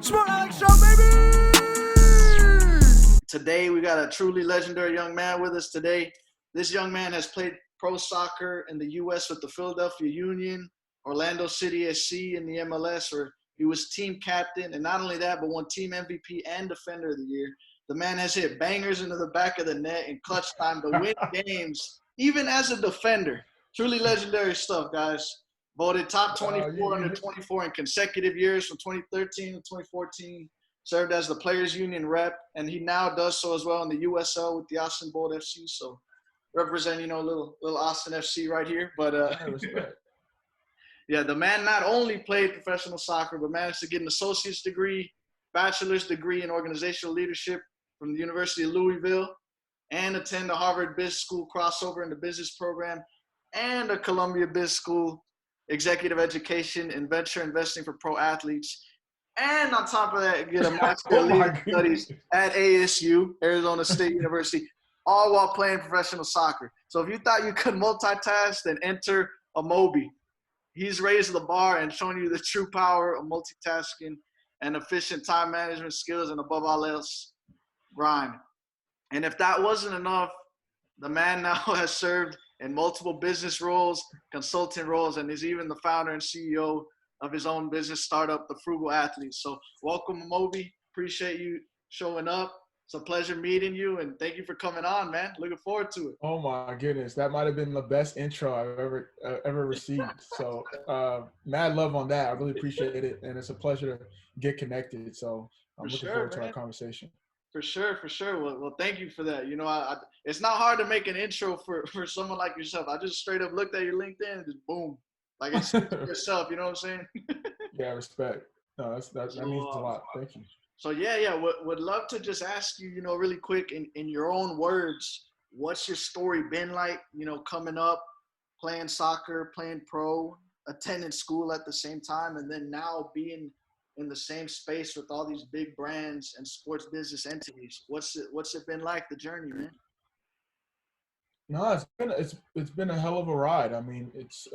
Smart Alec Show, baby! Today, we got a truly legendary young man with us today. This young man has played pro soccer in the U.S. with the Philadelphia Union, Orlando City SC in the MLS, where he was team captain. And not only that, but won team MVP and Defender of the Year. The man has hit bangers into the back of the net in clutch time to win games, even as a defender. Truly legendary stuff, guys. Voted top 24 under 24 in consecutive years from 2013 to 2014. Served as the Players Union Rep, and he now does so as well in the USL with the Austin Bold FC. So representing, little Austin FC right here. But yeah, the man not only played professional soccer, but managed to get an associate's degree, bachelor's degree in organizational leadership from the University of Louisville, and attend the Harvard Business School crossover in the business program, and a Columbia Business School executive education and venture investing for pro athletes. And on top of that, get a Master of Leadership Studies at ASU, Arizona State University, all while playing professional soccer. So if you thought you could multitask, then enter Amobi. He's raised the bar and shown you the true power of multitasking and efficient time management skills, and above all else, grind. And if that wasn't enough, the man now has served in multiple business roles, consulting roles, and is even the founder and CEO of his own business startup, the Frugality. So welcome, Amobi. Appreciate you showing up. It's a pleasure meeting you, and thank you for coming on, man. Looking forward to it. Oh my goodness, that might have been the best intro I've ever received. So mad love on that. I really appreciate it, and it's a pleasure to get connected. So I'm looking forward to our conversation. For sure. Well, thank you for that. It's not hard to make an intro for someone like yourself. I just straight up looked at your LinkedIn and just boom. Like it's yourself, you know what I'm saying? Yeah, respect. No, that means a lot. Thank you. So yeah, would love to just ask you, really quick in your own words, what's your story been like, coming up, playing soccer, playing pro, attending school at the same time, and then now being in the same space with all these big brands and sports business entities. What's it been like, the journey, man? No, it's been a hell of a ride. I mean, it's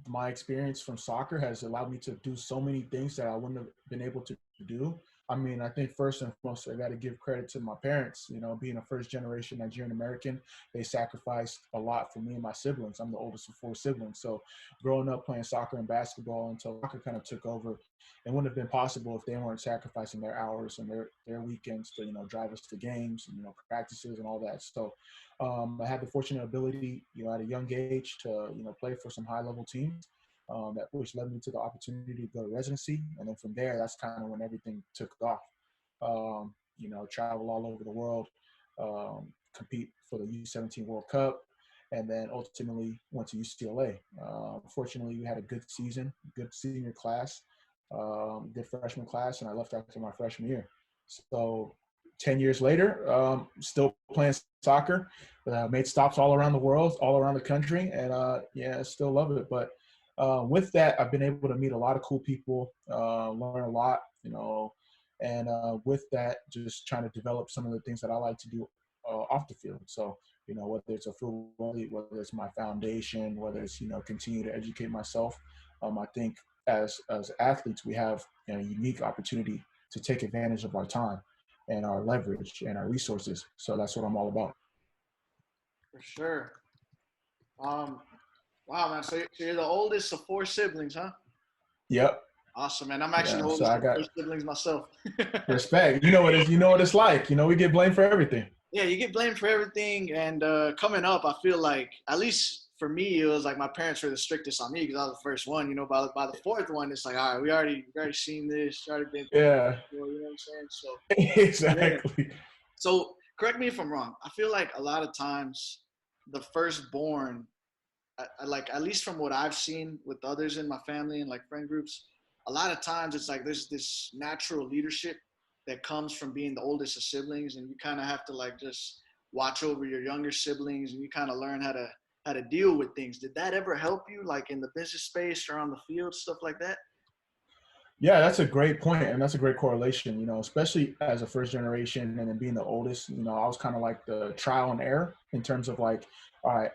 my experience from soccer has allowed me to do so many things that I wouldn't have been able to do. I mean, I think first and foremost, I got to give credit to my parents. Being a first generation Nigerian American, they sacrificed a lot for me and my siblings. I'm the oldest of 4 siblings. So growing up playing soccer and basketball until soccer kind of took over, it wouldn't have been possible if they weren't sacrificing their hours and their weekends to, drive us to games and, practices and all that. So I had the fortunate ability, at a young age to, play for some high level teams. Which led me to the opportunity to go to residency. And then from there, that's kind of when everything took off. Travel all over the world, compete for the U17 World Cup, and then ultimately went to UCLA. Fortunately, we had a good season, good senior class, good freshman class, and I left after my freshman year. So 10 years later, still playing soccer, made stops all around the world, all around the country, and still love it. But with that, I've been able to meet a lot of cool people, learn a lot, and with that, just trying to develop some of the things that I like to do off the field. So, whether it's a Frugality, whether it's my foundation, whether it's, continue to educate myself, I think as athletes, we have a unique opportunity to take advantage of our time and our leverage and our resources. So that's what I'm all about. For sure. Wow, man. So you're the oldest of 4 siblings, huh? Yep. Awesome, man. I'm actually the oldest of 4 siblings myself. Respect. You know what it's like. We get blamed for everything. Yeah, you get blamed for everything. And coming up, I feel like, at least for me, it was like my parents were the strictest on me because I was the first one. By the 4th one, it's like, all right, we already seen this. Already been through yeah. You know what I'm saying? So exactly. Yeah. So correct me if I'm wrong. I feel like a lot of times the firstborn, I like, at least from what I've seen with others in my family and like friend groups, a lot of times it's like there's this natural leadership that comes from being the oldest of siblings, and you kind of have to like just watch over your younger siblings, and you kind of learn how to deal with things. Did that ever help you, like in the business space or on the field, stuff like that? Yeah, that's a great point, and that's a great correlation, especially as a first generation and then being the oldest. I was kind of like the trial and error in terms of like, all right,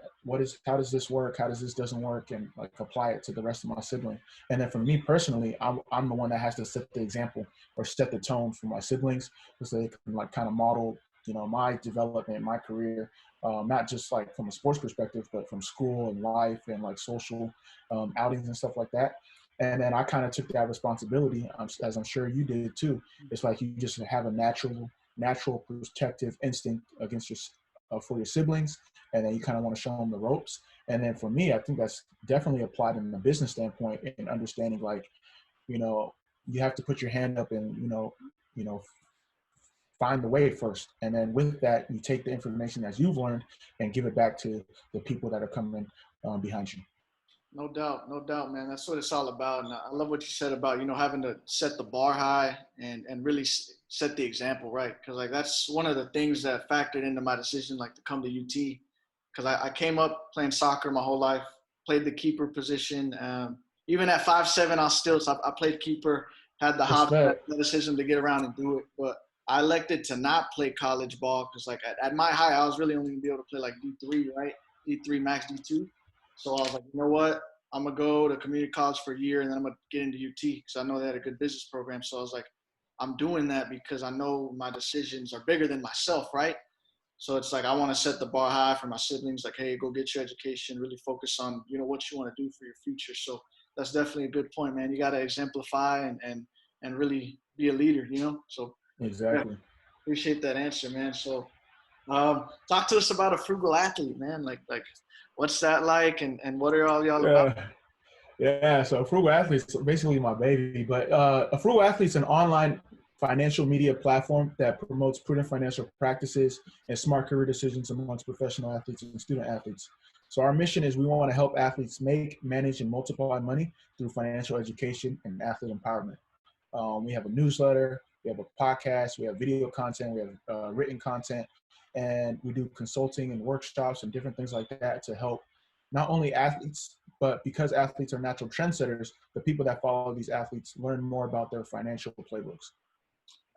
how does this work? How does this doesn't work? And like apply it to the rest of my sibling. And then for me personally, I'm the one that has to set the example or set the tone for my siblings, so they can like kind of model, you know, my development, my career, not just like from a sports perspective, but from school and life and like social outings and stuff like that. And then I kind of took that responsibility, as I'm sure you did too. It's like you just have a natural protective instinct against your for your siblings, and then you kind of want to show them the ropes. And then for me, I think that's definitely applied in a business standpoint in understanding, like, you know, you have to put your hand up and, you know, find the way first. And then with that, you take the information as you've learned and give it back to the people that are coming behind you. No doubt, man. That's what it's all about. And I love what you said about, you know, having to set the bar high and really set the example, right? Because like that's one of the things that factored into my decision, like to come to UT. Because I came up playing soccer my whole life, played the keeper position. Even at 5'7", I played keeper, had the hops and athleticism to get around and do it. But I elected to not play college ball because like at my height, I was really only gonna be able to play like D3, right? D3 max D2. So I was like, you know what? I'm gonna go to community college for a year and then I'm gonna get into UT because I know they had a good business program. So I was like, I'm doing that because I know my decisions are bigger than myself, right? So it's like I want to set the bar high for my siblings. Like, hey, go get your education. Really focus on, you know, what you want to do for your future. So that's definitely a good point, man. You got to exemplify and really be a leader, you know. So yeah, Exactly. appreciate that answer, man. So talk to us about a frugal athlete, man. Like what's that like, and what are all y'all about? Yeah. Yeah, so Frugal Athlete's basically my baby, but a Frugal Athlete's an online financial media platform that promotes prudent financial practices and smart career decisions amongst professional athletes and student athletes. So our mission is we want to help athletes make, manage, and multiply money through financial education and athlete empowerment. We have a newsletter, we have a podcast, we have video content, we have written content, and we do consulting and workshops and different things like that to help not only athletes, but because athletes are natural trendsetters, the people that follow these athletes learn more about their financial playbooks.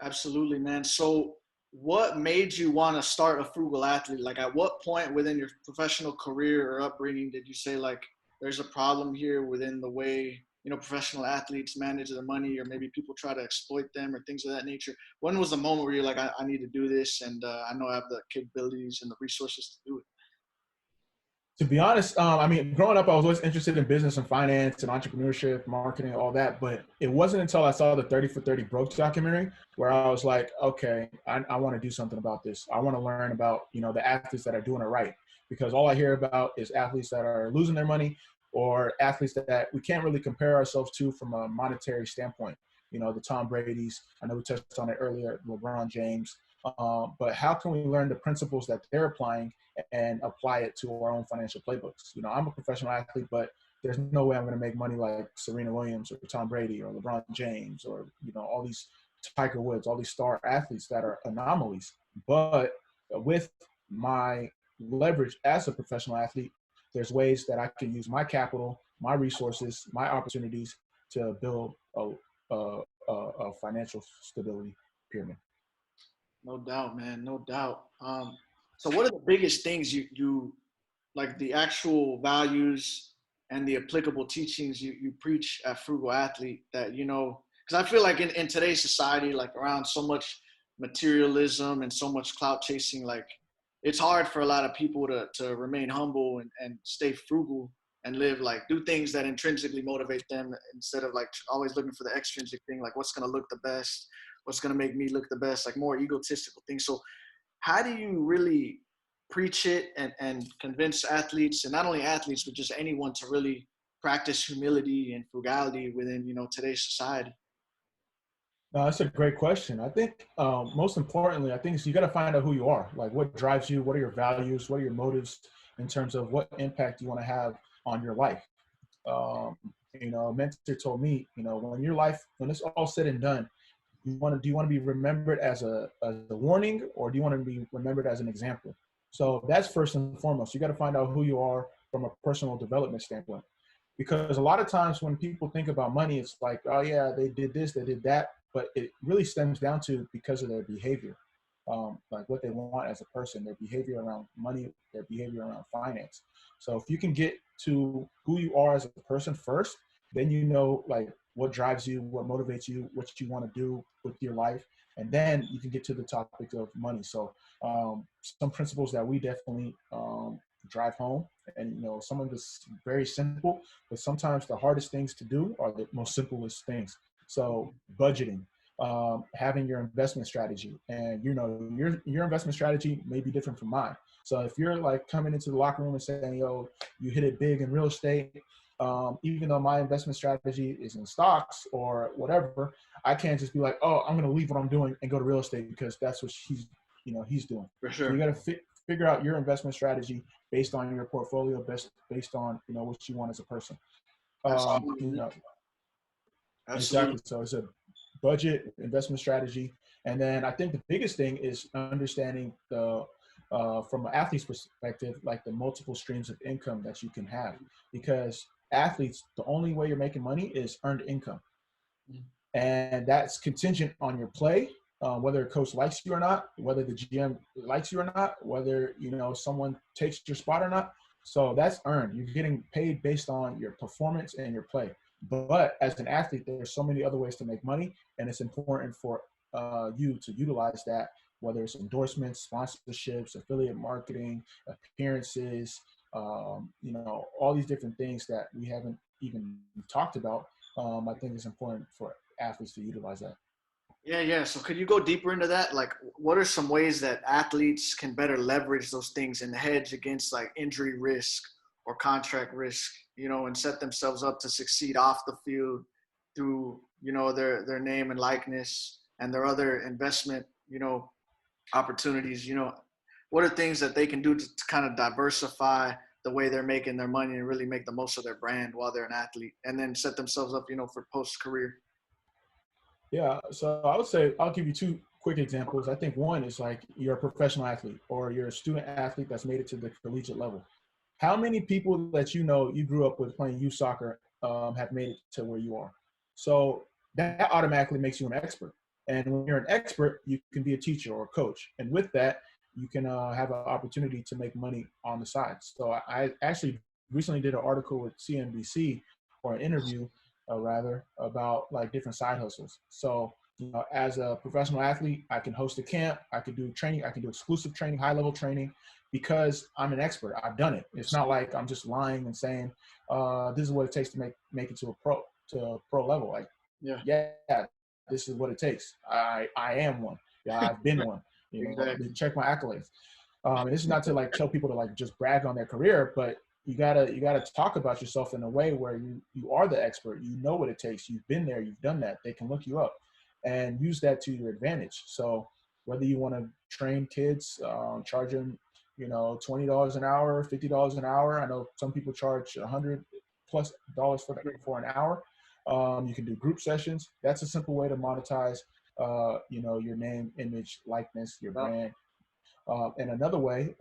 Absolutely, man. So what made you want to start a frugal athlete? Like at what point within your professional career or upbringing did you say like there's a problem here within the way, you know, professional athletes manage their money, or maybe people try to exploit them or things of that nature? When was the moment where you're like, I need to do this, and I know I have the capabilities and the resources to do it? To be honest, I mean, growing up, I was always interested in business and finance and entrepreneurship, marketing, all that. But it wasn't until I saw the 30 for 30 Broke documentary where I was like, okay, I want to do something about this. I want to learn about, you know, the athletes that are doing it right. Because all I hear about is athletes that are losing their money, or athletes that we can't really compare ourselves to from a monetary standpoint. You know, the Tom Brady's, I know we touched on it earlier, LeBron James. But how can we learn the principles that they're applying and apply it to our own financial playbooks? You know, I'm a professional athlete, but there's no way I'm going to make money like Serena Williams or Tom Brady or LeBron James or, you know, all these Tiger Woods, all these star athletes that are anomalies. But with my leverage as a professional athlete, there's ways that I can use my capital, my resources, my opportunities to build a financial stability pyramid. No doubt, man. No doubt. So what are the biggest things you like the actual values and the applicable teachings you preach at Frugal Athlete that, you know, because I feel like in today's society, like around so much materialism and so much clout chasing, like it's hard for a lot of people to remain humble and stay frugal and live, like do things that intrinsically motivate them instead of like always looking for the extrinsic thing, like what's going to look the best, what's going to make me look the best, like more egotistical things. So how do you really preach it and convince athletes, and not only athletes, but just anyone, to really practice humility and frugality within, you know, today's society? No, that's a great question. I think most importantly, I think is you got to find out who you are. Like, what drives you? What are your values? What are your motives in terms of what impact you want to have on your life? Um, you know, a mentor told me, you know, when it's all said and done, do you want to be remembered as a warning, or do you want to be remembered as an example? So that's first and foremost. You got to find out who you are from a personal development standpoint. Because a lot of times when people think about money, it's like, oh yeah, they did this, they did that, but it really stems down to because of their behavior, like what they want as a person, their behavior around money, their behavior around finance. So if you can get to who you are as a person first, then you know like what drives you, what motivates you, what you want to do with your life. And then you can get to the topic of money. So some principles that we definitely drive home, and some of it's very simple, but sometimes the hardest things to do are the most simplest things. So budgeting, having your investment strategy, and your investment strategy may be different from mine. So if you're like coming into the locker room and saying, yo, you hit it big in real estate, even though my investment strategy is in stocks or whatever, I can't just be like, oh, I'm going to leave what I'm doing and go to real estate because that's what he's doing. For So you sure. got to figure out your investment strategy based on your portfolio, based on what you want as a person. Absolutely. Absolutely. Exactly. So it's a budget, investment strategy, and then I think the biggest thing is understanding the from an athlete's perspective, like the multiple streams of income that you can have, because athletes, the only way you're making money is earned income, and that's contingent on your play, whether a coach likes you or not, whether the GM likes you or not, whether someone takes your spot or not. So that's earned. You're getting paid based on your performance and your play. But as an athlete, there's so many other ways to make money, and it's important for you to utilize that, whether it's endorsements, sponsorships, affiliate marketing, appearances, all these different things that we haven't even talked about. I think it's important for athletes to utilize that. Yeah, yeah. So could you go deeper into that? Like, what are some ways that athletes can better leverage those things and hedge against like injury risk or contract risk, and set themselves up to succeed off the field through, their name and likeness and their other investment, opportunities, what are things that they can do to kind of diversify the way they're making their money and really make the most of their brand while they're an athlete and then set themselves up, for post career? Yeah, so I would say I'll give you two quick examples. I think one is like you're a professional athlete or you're a student athlete that's made it to the collegiate level. How many people that you grew up with playing youth soccer have made it to where you are? So that automatically makes you an expert. And when you're an expert, you can be a teacher or a coach. And with that, you can have an opportunity to make money on the side. So I actually recently did an article with CNBC, or an interview rather, about like different side hustles. So as a professional athlete, I can host a camp, I could do training, I can do exclusive training, high level training, because I'm an expert. I've done it. It's not like I'm just lying and saying this is what it takes to make it to a pro level. Like, Yeah, yeah, this is what it takes. I am one. Yeah, I've been one. exactly. Check my accolades. And this is not to like tell people to like just brag on their career, but you gotta talk about yourself in a way where you are the expert. You know what it takes. You've been there. You've done that. They can look you up, and use that to your advantage. So whether you want to train kids, charge them, $20 an hour, $50 an hour. I know some people charge $100+ for an hour. You can do group sessions. That's a simple way to monetize, your name, image, likeness, your Yeah. brand. And another way,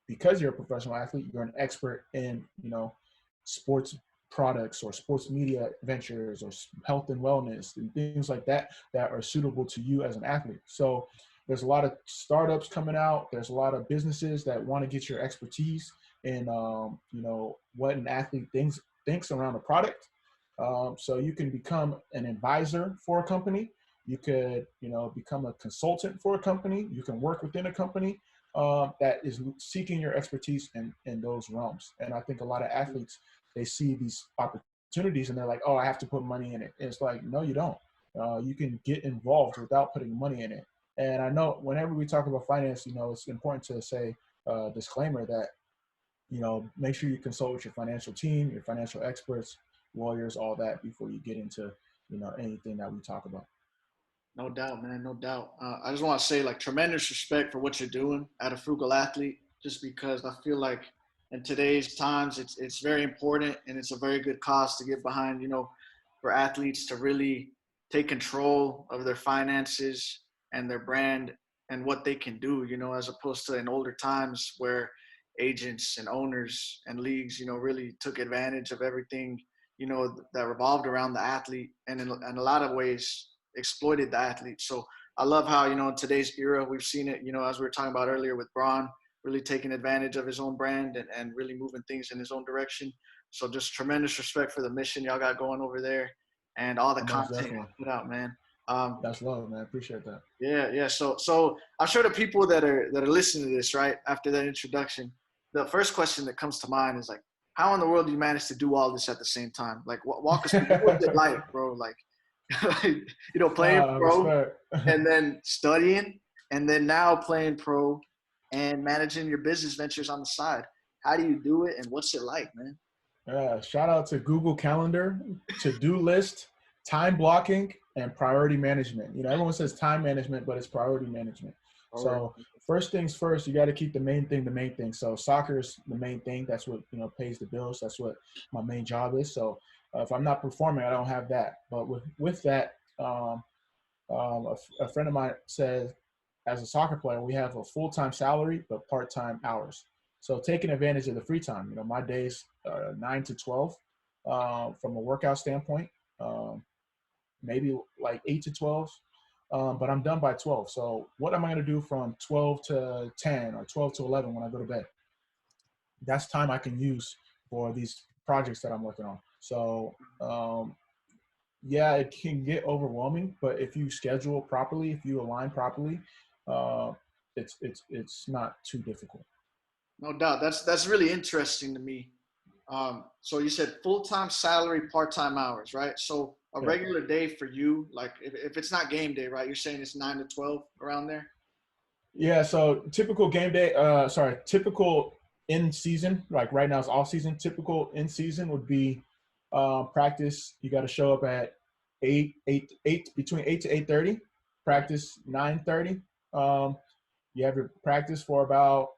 because you're a professional athlete, you're an expert in, sports products or sports media ventures or health and wellness and things like that that are suitable to you as an athlete. So there's a lot of startups coming out. There's a lot of businesses that want to get your expertise in, what an athlete thinks around a product. So you can become an advisor for a company. You could, become a consultant for a company. You can work within a company that is seeking your expertise in those realms. And I think a lot of athletes, they see these opportunities and they're like, oh, I have to put money in it. And it's like, no, you don't. You can get involved without putting money in it. And I know whenever we talk about finance, it's important to say disclaimer that, make sure you consult with your financial team, your financial experts, lawyers, all that before you get into, anything that we talk about. No doubt, man. No doubt. I just want to say, like, tremendous respect for what you're doing at a Frugal Athlete, just because I feel like in today's times, it's very important and it's a very good cause to get behind, for athletes to really take control of their finances and their brand and what they can do, as opposed to in older times where agents and owners and leagues, really took advantage of everything, that revolved around the athlete and in a lot of ways exploited the athlete. So I love how, in today's era, we've seen it, as we were talking about earlier with Braun, really taking advantage of his own brand and really moving things in his own direction. So just tremendous respect for the mission y'all got going over there. and all the Most content definitely. you put out, man. That's love, man. I appreciate that. Yeah. So I'm sure the people that are listening to this, right after that introduction, the first question that comes to mind is like, how in the world do you manage to do all this at the same time? Like, walk us through what's it like, bro? Like, playing pro Respect. and then studying, and then now playing pro and managing your business ventures on the side. How do you do it, and what's it like, man? Yeah, shout out to Google Calendar, to-do list, time blocking, and priority management. Everyone says time management, but it's priority management. All right. So first things first, you got to keep the main thing the main thing. So soccer is the main thing. That's what pays the bills. That's what my main job is. So if I'm not performing, I don't have that. But with that, a friend of mine says, as a soccer player, we have a full-time salary but part-time hours. So taking advantage of the free time. My days 9 to 12 from a workout standpoint, maybe like 8 to 12, but I'm done by 12. So what am I going to do from 12 to 10 or 12 to 11 when I go to bed? That's time I can use for these projects that I'm working on. So yeah, it can get overwhelming, but if you schedule properly, if you align properly, uh, it's not too difficult. No doubt. That's really interesting to me. So you said full-time salary, part-time hours, right? So a Yeah. regular day for you, like if it's not game day, right? You're saying it's 9 to 12 around there? Yeah. So typical game day, typical in season, like right now it's off season. Typical in season would be practice. You got to show up at between 8 to 8:30. Practice 9:30. You have your practice for about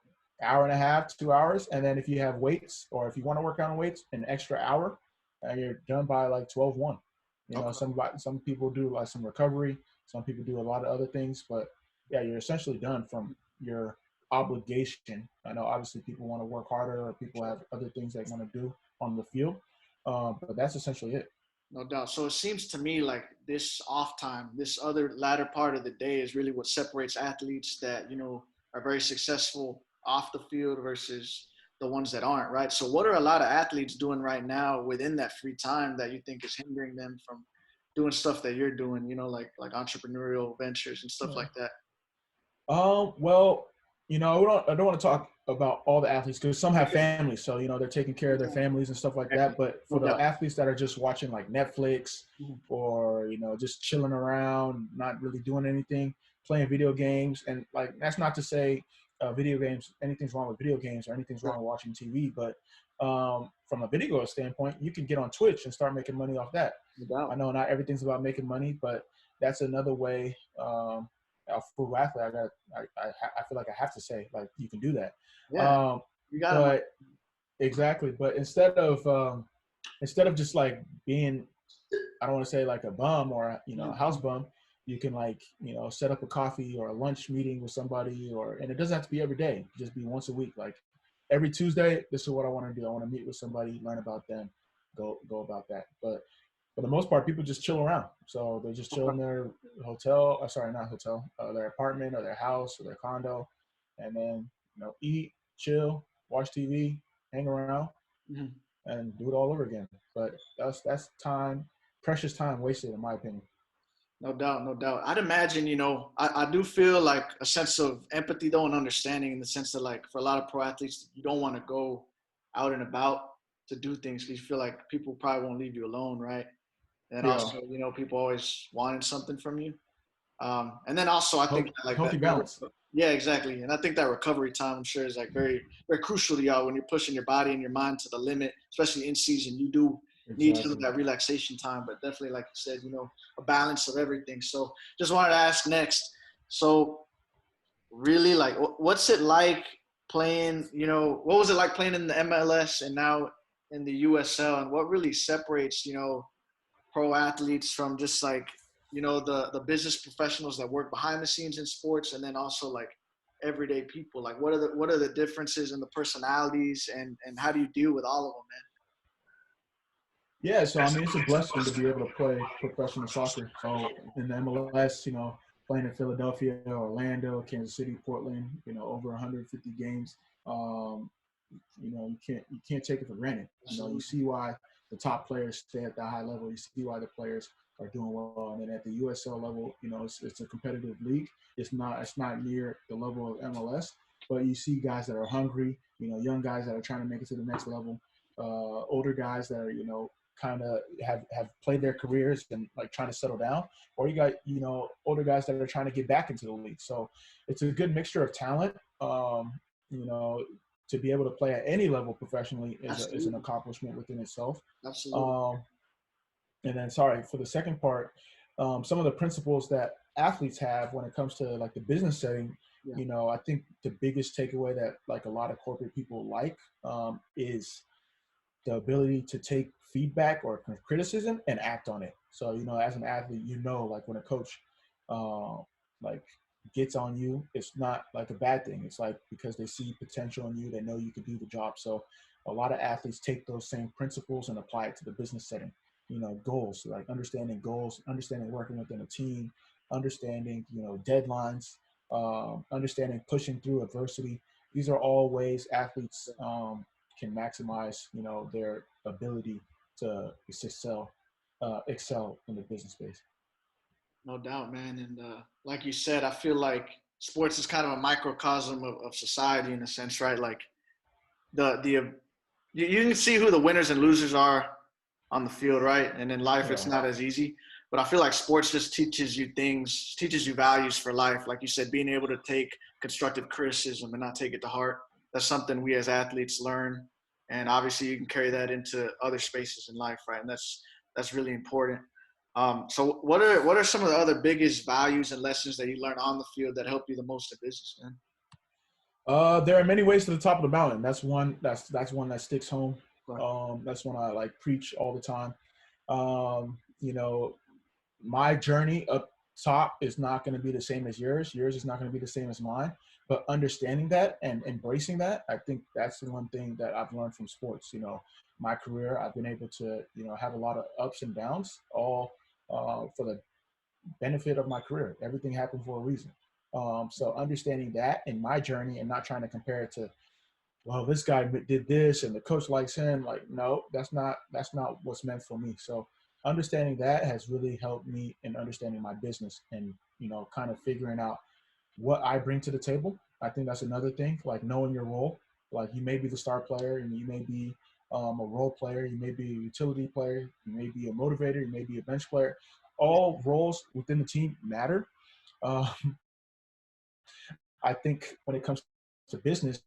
hour and a half, 2 hours, and then if you have weights or if you want to work on weights, an extra hour, you're done by like 12:1. Okay. Some people do like some recovery, some people do a lot of other things, but yeah, you're essentially done from your obligation. I know obviously people want to work harder or people have other things they want to do on the field, but that's essentially it. No doubt. So it seems to me like this off time, this other latter part of the day is really what separates athletes that, are very successful off the field versus the ones that aren't, right? So what are a lot of athletes doing right now within that free time that you think is hindering them from doing stuff that you're doing, like entrepreneurial ventures and stuff Yeah. like that? Well, I don't want to talk about all the athletes because some have families, so they're taking care of their families and stuff like that. But No for the doubt. athletes that are just watching like Netflix Mhm. or just chilling around, not really doing anything, playing video games, and like that's not to say video games, anything's wrong with video games or anything's wrong with watching TV, but from a video standpoint, you can get on Twitch and start making money off that. No I doubt. know not everything's about making money, but that's another way. A full athlete, I feel like I have to say like you can do that. Yeah, Um, you got it. but exactly, but instead of just like being, I don't want to say like a bum or a house bum, you can like set up a coffee or a lunch meeting with somebody, and it doesn't have to be every day. Just be once a week. Like every Tuesday, this is what I want to do. I want to meet with somebody, learn about them, go about that. But for the most part, people just chill around. So they just chill in their hotel, sorry, not hotel, their apartment or their house or their condo, and then eat, chill, watch TV, hang around, Mhm. and do it all over again. But that's time, precious time wasted, in my opinion. No doubt, no doubt. I'd imagine, I do feel like a sense of empathy though and understanding in the sense that like for a lot of pro athletes, you don't want to go out and about to do things because you feel like people probably won't leave you alone, right? And Yeah, also, people always wanting something from you. And then also, I think like healthy balance. yeah, exactly. And I think that recovery time, I'm sure, is like very, very crucial to y'all when you're pushing your body and your mind to the limit, especially in season. You do need some of Exactly. that relaxation time, but definitely, like you said, a balance of everything. So, just wanted to ask next. So, really, like, what's it like playing? What was it like playing in the MLS and now in the USL, and what really separates, pro athletes from just like the business professionals that work behind the scenes in sports, and then also like everyday people? Like what are the differences in the personalities, and how do you deal with all of them, Yeah, so I mean, it's a blessing to be able to play professional soccer. So in the MLS, playing in Philadelphia, Orlando, Kansas City, Portland, over 150 games. Um, you can't take it for granted. You man? see why the top players stay at that high level. You see why the players are doing well. And then at the USL level, it's a competitive league. It's not near the level of MLS, but you see guys that are hungry, young guys that are trying to make it to the next level, older guys that are, kind of have played their careers and like trying to settle down, or you got, older guys that are trying to get back into the league. So it's a good mixture of talent. You know, to be able to play at any level professionally is an accomplishment within itself. Absolutely. And then, sorry, for the second part, some of the principles that athletes have when it comes to like the business setting, I think the biggest takeaway that like a lot of corporate people is the ability to take feedback or criticism and act on it. So, as an athlete, like when a coach, like gets on you, it's not like a bad thing. It's like because they see potential in you, they know you can do the job. So a lot of athletes take those same principles and apply it to the business setting. Goals, like understanding goals, understanding working within a team, understanding, deadlines, understanding pushing through adversity. These are all ways athletes can maximize, their ability to excel in the business space. No doubt, man. And like you said, I feel like sports is kind of a microcosm of society in a sense, right? Like you can see who the winners and losers are on the field, right? And in life, it's Yeah. not as easy. But I feel like sports just teaches you things, teaches you values for life. Like you said, being able to take constructive criticism and not take it to heart. That's something we as athletes learn. And obviously, you can carry that into other spaces in life, right? And that's really important. So what are some of the other biggest values and lessons that you learn on the field that help you the most in business, man? There are many ways to the top of the mountain. That's one. That's one that sticks home. Right. That's one I like preach all the time. Um, you know, my journey up top is not going to be the same as yours. Yours is not going to be the same as mine. But understanding that and embracing that, I think that's the one thing that I've learned from sports. My career, I've been able to, have a lot of ups and downs, all for the benefit of my career. Everything happened for a reason. So understanding that in my journey and not trying to compare it to, well, this guy did this and the coach likes him. Like, no, that's not what's meant for me. So understanding that has really helped me in understanding my business and, kind of figuring out what I bring to the table. I think that's another thing, like knowing your role. Like you may be the star player and you may be a role player, you may be a utility player, you may be a motivator, you may be a bench player. All roles within the team matter. Uh, I think when it comes to business,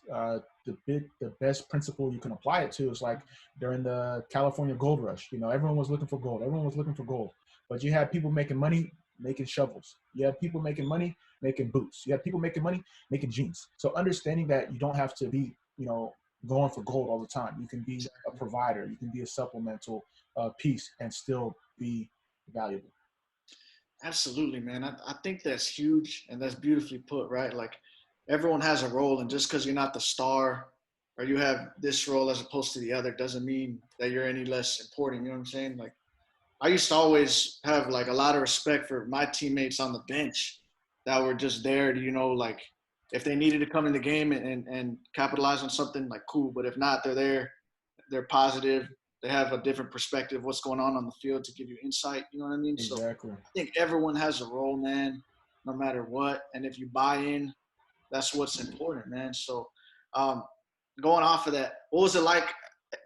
the best principle you can apply it to is like during the California gold rush. Everyone was looking for gold. Everyone was looking for gold, but you had people making money making shovels. You had people making money making boots. You had people making money making jeans. So understanding that you don't have to be, going for gold all the time. You can be a provider. You can be a supplemental piece and still be valuable. Absolutely, man. I think that's huge and that's beautifully put, right? Like everyone has a role, and just because you're not the star or you have this role as opposed to the other doesn't mean that you're any less important. You know what I'm saying? Like I used to always have like a lot of respect for my teammates on the bench that were just there to, like if they needed to come in the game and capitalize on something, like cool. But if not, they're there, they're positive, they have a different perspective of what's going on the field to give you insight. You know what I mean? So Exactly. I think everyone has a role, man, no matter what. And if you buy in, that's what's important, man. So um, going off of that, what was it like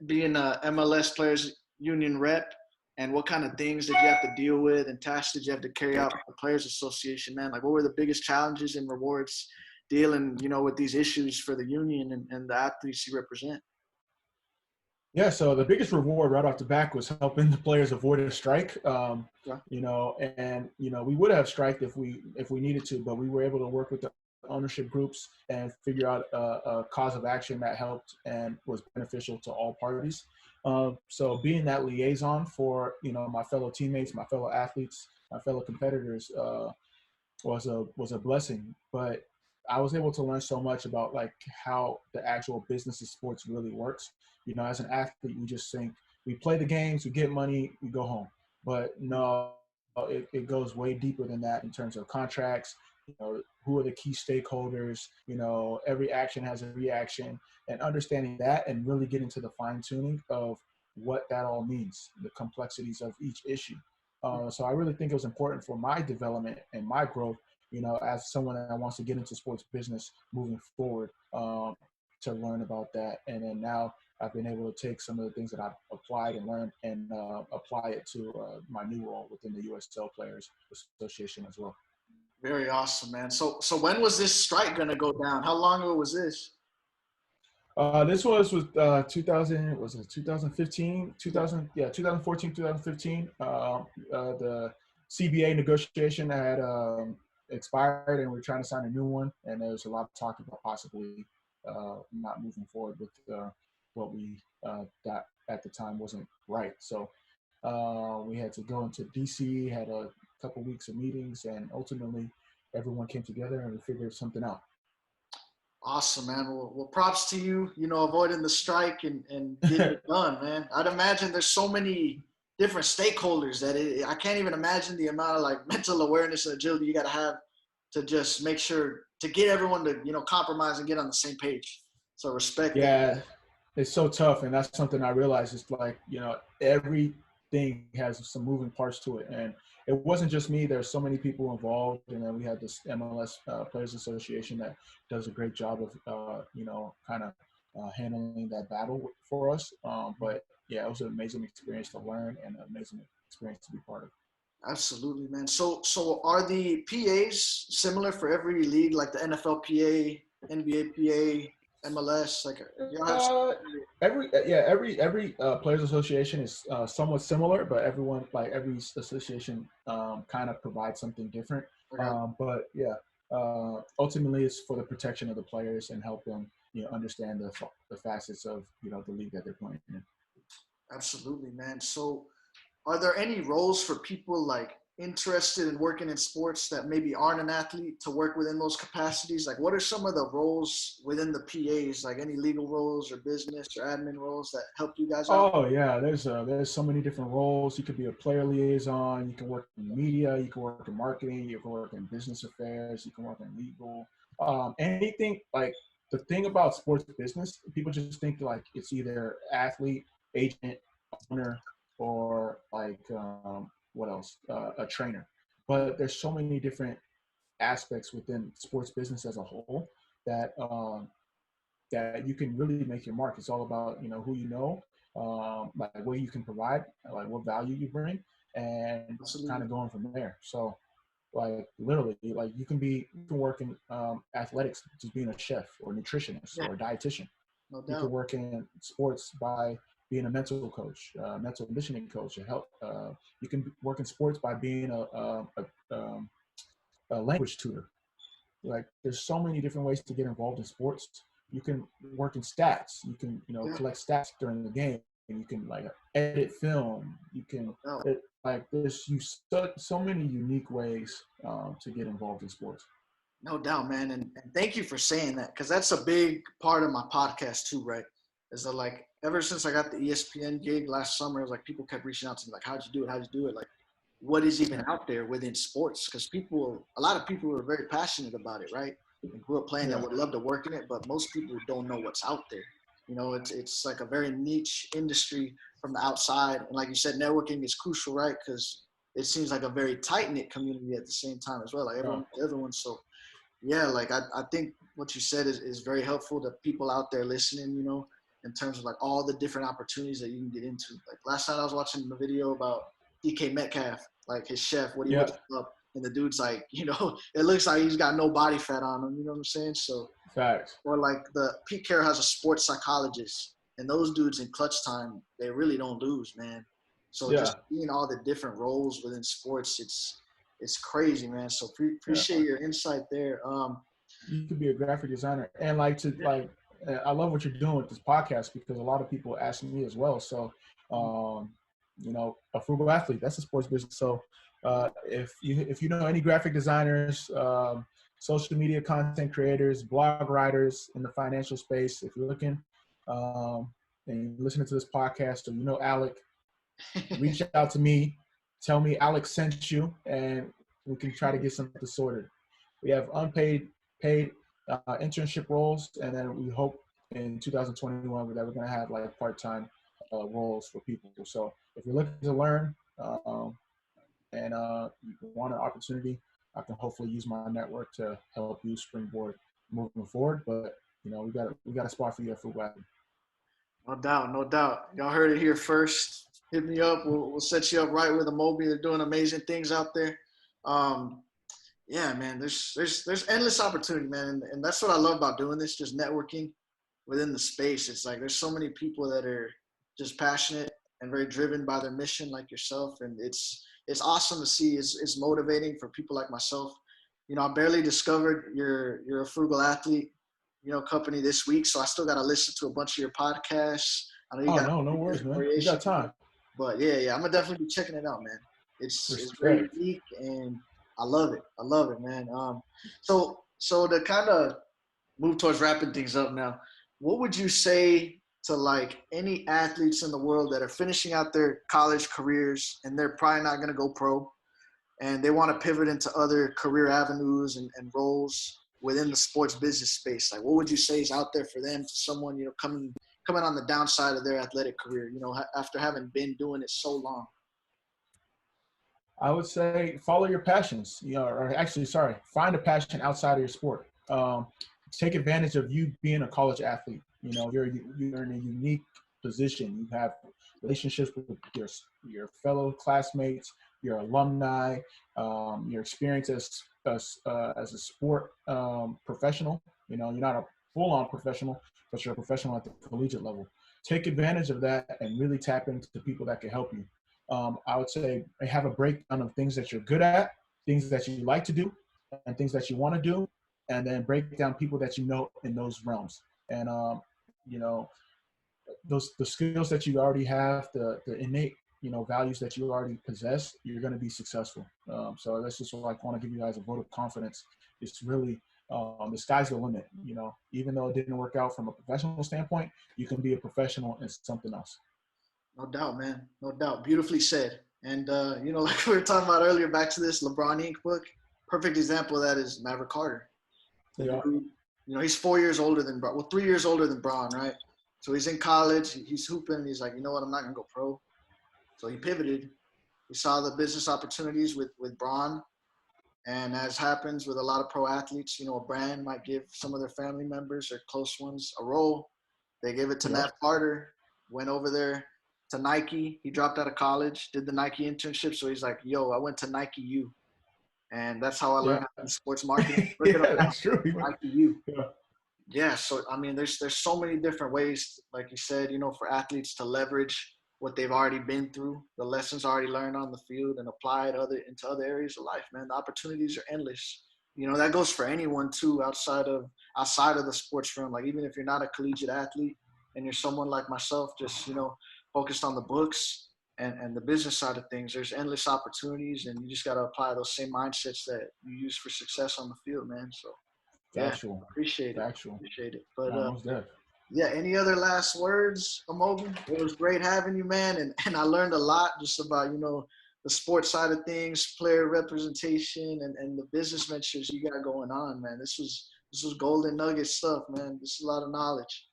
being a MLS Players Union rep? And what kind of things did you have to deal with and tasks did you have to carry out with the Players Association, man? Like what were the biggest challenges and rewards dealing, with these issues for the union and the athletes you represent? Yeah, so the biggest reward right off the back was helping the players avoid a strike. Yeah. We would have striked if we needed to, but we were able to work with the ownership groups and figure out a cause of action that helped and was beneficial to all parties. So being that liaison for my fellow teammates, my fellow athletes, my fellow competitors was a blessing. But I was able to learn so much about like how the actual business of sports really works. As an athlete, we just think we play the games, we get money, we go home. But no, it goes way deeper than that in terms of contracts. Who are the key stakeholders? Every action has a reaction, and understanding that and really getting to the fine tuning of what that all means, the complexities of each issue. So I really think it was important for my development and my growth, as someone that wants to get into sports business moving forward, to learn about that. And then now I've been able to take some of the things that I've applied and learned and apply it to my new role within the USL Players Association as well. Very awesome, man. So when was this strike gonna go down? How long ago was this? This was with 2000, was it 2015? 2014, 2015. The CBA negotiation had expired, and we are trying to sign a new one. And there was a lot of talk about possibly not moving forward with what we thought at the time wasn't right. So we had to go into DC, had a couple weeks of meetings, and ultimately everyone came together and we figured something out. Awesome, man. Well, props to you, avoiding the strike and getting it done, man. I'd imagine there's so many different stakeholders that I can't even imagine the amount of like mental awareness and agility you got to have to just make sure to get everyone to, compromise and get on the same page. So respect. Yeah, it's so tough. And that's something I realized. It's like, everything has some moving parts to it. And it wasn't just me. There's so many people involved. And then we had this MLS Players Association that does a great job of, kind of handling that battle for us. But yeah, it was an amazing experience to learn and an amazing experience to be part of. Absolutely, man. So are the PAs similar for every league, like the NFL PA, NBA PA, MLS? Like, every Players Association is somewhat similar, but every association kind of provides something different. Okay. But yeah, ultimately it's for the protection of the players and help them, understand the facets of the league that they're playing in. Absolutely, man. So are there any roles for people like interested in working in sports that maybe aren't an athlete to work within those capacities? Like, what are some of the roles within the PAs, like any legal roles or business or admin roles that help you guys out? Oh yeah, there's so many different roles. You could be a player liaison. You can work in media. You can work in marketing. You can work in business affairs. You can work in legal. Anything like the thing about sports business, people just think like it's either athlete, agent, owner, or like what else? A trainer. But there's so many different aspects within sports business as a whole that that you can really make your mark. It's all about who like what you can provide, like what value you bring, and kind of going from there. So like literally, like you can work in athletics just being a chef or a nutritionist or a dietitian. No doubt. You can work in sports by being a mental coach, mental conditioning coach, you can work in sports by being a language tutor. Like there's so many different ways to get involved in sports. You can work in stats. You can collect stats during the game, and you can like edit film. You can there's so many unique ways to get involved in sports. No doubt, man, and thank you for saying that, because that's a big part of my podcast too, right? Is that like ever since I got the ESPN gig last summer, it was like people kept reaching out to me like, how'd you do it? How'd you do it? Like, what is even out there within sports? Because a lot of people are very passionate about it, right? And grew up playing it, would love to work in it, but most people don't know what's out there. It's like a very niche industry from the outside. And like you said, networking is crucial, right? Because it seems like a very tight-knit community at the same time as well. Like everyone. So yeah, like I think what you said is very helpful to people out there listening, in terms of like all the different opportunities that you can get into. Like last night I was watching the video about DK Metcalf, like his chef, what he whips up, and the dude's like, it looks like he's got no body fat on him, you know what I'm saying? So facts. Or like Pete Carroll has a sports psychologist, and those dudes in clutch time, they really don't lose, man. So just seeing all the different roles within sports, it's crazy, man. So appreciate your insight there. You could be a graphic designer, and I love what you're doing with this podcast because a lot of people ask me as well. So, a frugal athlete, that's a sports business. So, if you know any graphic designers, social media content creators, blog writers in the financial space, if you're looking and you're listening to this podcast, or Alec, reach out to me. Tell me Alec sent you, and we can try to get something sorted. We have unpaid, paid internship roles, and then we hope in 2021 that we're going to have like part-time roles for people. So if you're looking to learn and you want an opportunity, I can hopefully use my network to help you springboard moving forward. But we got a spot for you at Frugal. No doubt, no doubt. Y'all heard it here first. Hit me up. We'll set you up right with Amobi. They're doing amazing things out there. Um, yeah, man. There's endless opportunity, man, and that's what I love about doing this. Just networking within the space. It's like there's so many people that are just passionate and very driven by their mission, like yourself, and it's awesome to see. It's motivating for people like myself. You know, I barely discovered you're a frugal athlete, company this week, so I still got to listen to a bunch of your podcasts. I know you Oh got no worries, man. We variation, got time. but yeah, I'm gonna definitely be checking it out, man. It's very Respect. unique, and I love it. I love it, man. So to kind of move towards wrapping things up now, what would you say to like any athletes in the world that are finishing out their college careers and they're probably not going to go pro and they want to pivot into other career avenues and roles within the sports business space? Like, what would you say is out there for them to someone, coming on the downside of their athletic career, after having been doing it so long? I would say follow your passions. Or actually, sorry, find a passion outside of your sport. Take advantage of you being a college athlete. You're in a unique position. You have relationships with your fellow classmates, your alumni, your experience as a sport professional. You're not a full-on professional, but you're a professional at the collegiate level. Take advantage of that and really tap into the people that can help you. I would say have a breakdown of things that you're good at, things that you like to do, and things that you want to do, and then break down people that you know in those realms. And you know, the skills that you already have, the innate values that you already possess, you're going to be successful. So that's just what I want to give you guys a vote of confidence. It's really the sky's the limit. Even though it didn't work out from a professional standpoint, you can be a professional in something else. No doubt, man. No doubt. Beautifully said. And, like we were talking about earlier, back to this LeBron Inc. book, perfect example of that is Maverick Carter. The Yeah. dude, he's 4 years older than Braun. Well, 3 years older than Braun, right? So he's in college. He's hooping. And he's like, you know what? I'm not going to go pro. So he pivoted. He saw the business opportunities with Braun. And as happens with a lot of pro athletes, a brand might give some of their family members or close ones a role. They gave it to Yep. Matt Carter, went over there to Nike. He dropped out of college, did the Nike internship. So he's like, yo, I went to Nike U. And that's how I learned how to do sports marketing. Yeah, that's true. Nike U. Yeah. Yeah, so I mean, there's so many different ways, like you said, for athletes to leverage what they've already been through, the lessons already learned on the field, and apply it into other areas of life. Man, the opportunities are endless. That goes for anyone too, outside of the sports realm. Like even if you're not a collegiate athlete and you're someone like myself, just focused on the books and the business side of things, there's endless opportunities, and you just got to apply those same mindsets that you use for success on the field, man. So. Yeah, Factual. appreciate it. Factual. Appreciate it. But No, most definitely. yeah, any other last words, Amobi? It was great having you, man, and I learned a lot just about the sports side of things, player representation, and the business ventures you got going on, man. This was golden nugget stuff, man. This is a lot of knowledge.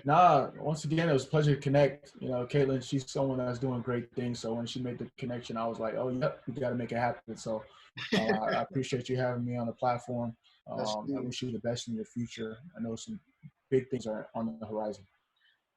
Nah, once again, it was a pleasure to connect. Caitlin, she's someone that's doing great things. So when she made the connection, I was like, oh, yep, we got to make it happen. So I appreciate you having me on the platform. I wish you the best in your future. I know some big things are on the horizon.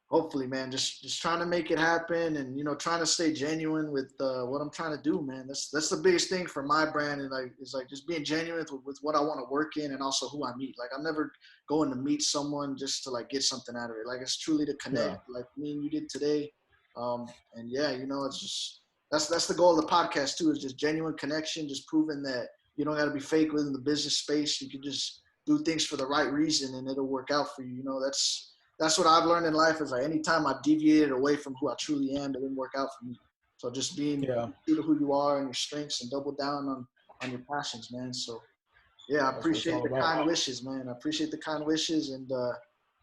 Hopefully, man, just trying to make it happen, and trying to stay genuine with what I'm trying to do, man. That's the biggest thing for my brand, and is just being genuine with what I want to work in, and also who I meet. Like I'm never going to meet someone just to get something out of it. Like it's truly to connect, like me and you did today. And yeah, it's just that's the goal of the podcast too, is just genuine connection, just proving that you don't got to be fake within the business space. You can just do things for the right reason, and it'll work out for you. That's what I've learned in life, is anytime I deviated away from who I truly am, it didn't work out for me. So just being true to who you are and your strengths, and double down on your passions, man. So yeah, I appreciate the kind wishes, man. I appreciate the kind wishes. And,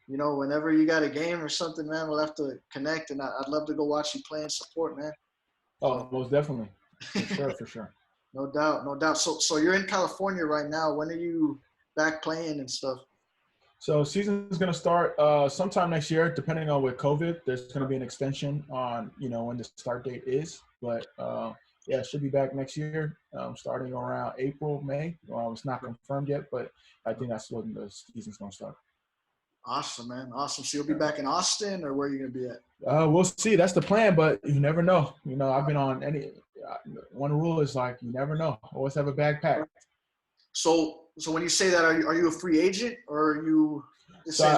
whenever you got a game or something, man, we'll have to connect, and I'd love to go watch you play and support, man. Oh, most definitely. For sure. No doubt, no doubt. So you're in California right now. When are you back playing and stuff? So season is going to start sometime next year, depending on with COVID. There's going to be an extension on when the start date is, but yeah, it should be back next year, starting around April, May. It's not confirmed yet, but I think that's when the season's going to start. Awesome, man. Awesome. So you'll be back in Austin, or where are you gonna be at? We'll see. That's the plan, but you never know. I've been on any. One rule is like you never know. Always have a backpack. So when you say that, are you a free agent, or are you? So I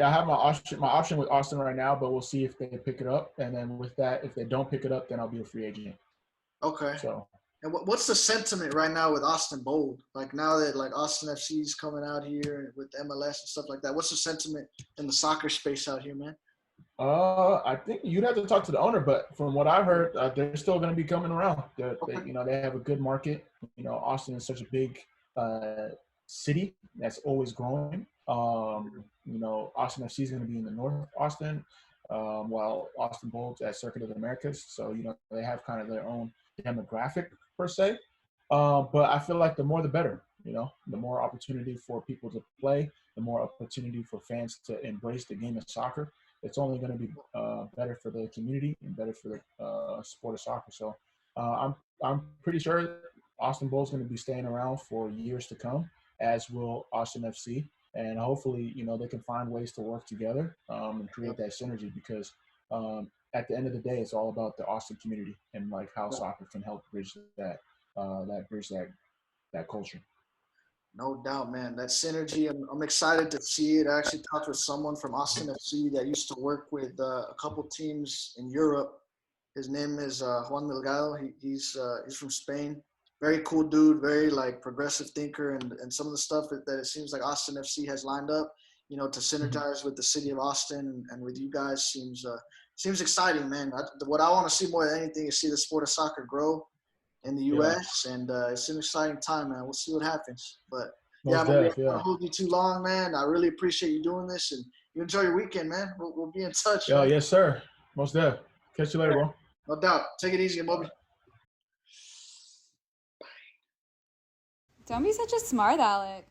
have my option with Austin right now, but we'll see if they pick it up, and then with that, if they don't pick it up, then I'll be a free agent. Okay. So. And what's the sentiment right now with Austin Bold? Like now that like Austin FC is coming out here with MLS and stuff like that, what's the sentiment in the soccer space out here, man? I think you'd have to talk to the owner, but from what I heard, they're still going to be coming around. They have a good market. Austin is such a big city that's always growing. Austin FC is going to be in the North Austin, while Austin Bolt's at Circuit of the Americas. So they have kind of their own demographic per se. But I feel like the more the better. The more opportunity for people to play, the more opportunity for fans to embrace the game of soccer. It's only going to be better for the community and better for the sport of soccer. So I'm pretty sure Austin Bolt is going to be staying around for years to come, as will Austin FC. And hopefully, they can find ways to work together and create that synergy, because at the end of the day, it's all about the Austin community and like how soccer can help bridge that culture. No doubt, man. That synergy, I'm excited to see it. I actually talked with someone from Austin FC that used to work with a couple teams in Europe. His name is Juan Delgado. He's from Spain. Very cool dude, very like progressive thinker, and some of the stuff that it seems like Austin FC has lined up, to synergize with the city of Austin and with you guys seems exciting, man. What I want to see more than anything is see the sport of soccer grow in the U.S. and it's an exciting time, man. We'll see what happens. But I'm not gonna hold you too long, man. I really appreciate you doing this, and you enjoy your weekend, man. We'll be in touch. Yeah, yes, sir. Most def. Catch you later, bro. No doubt. Take it easy, Amobi. Don't be such a smart Alec.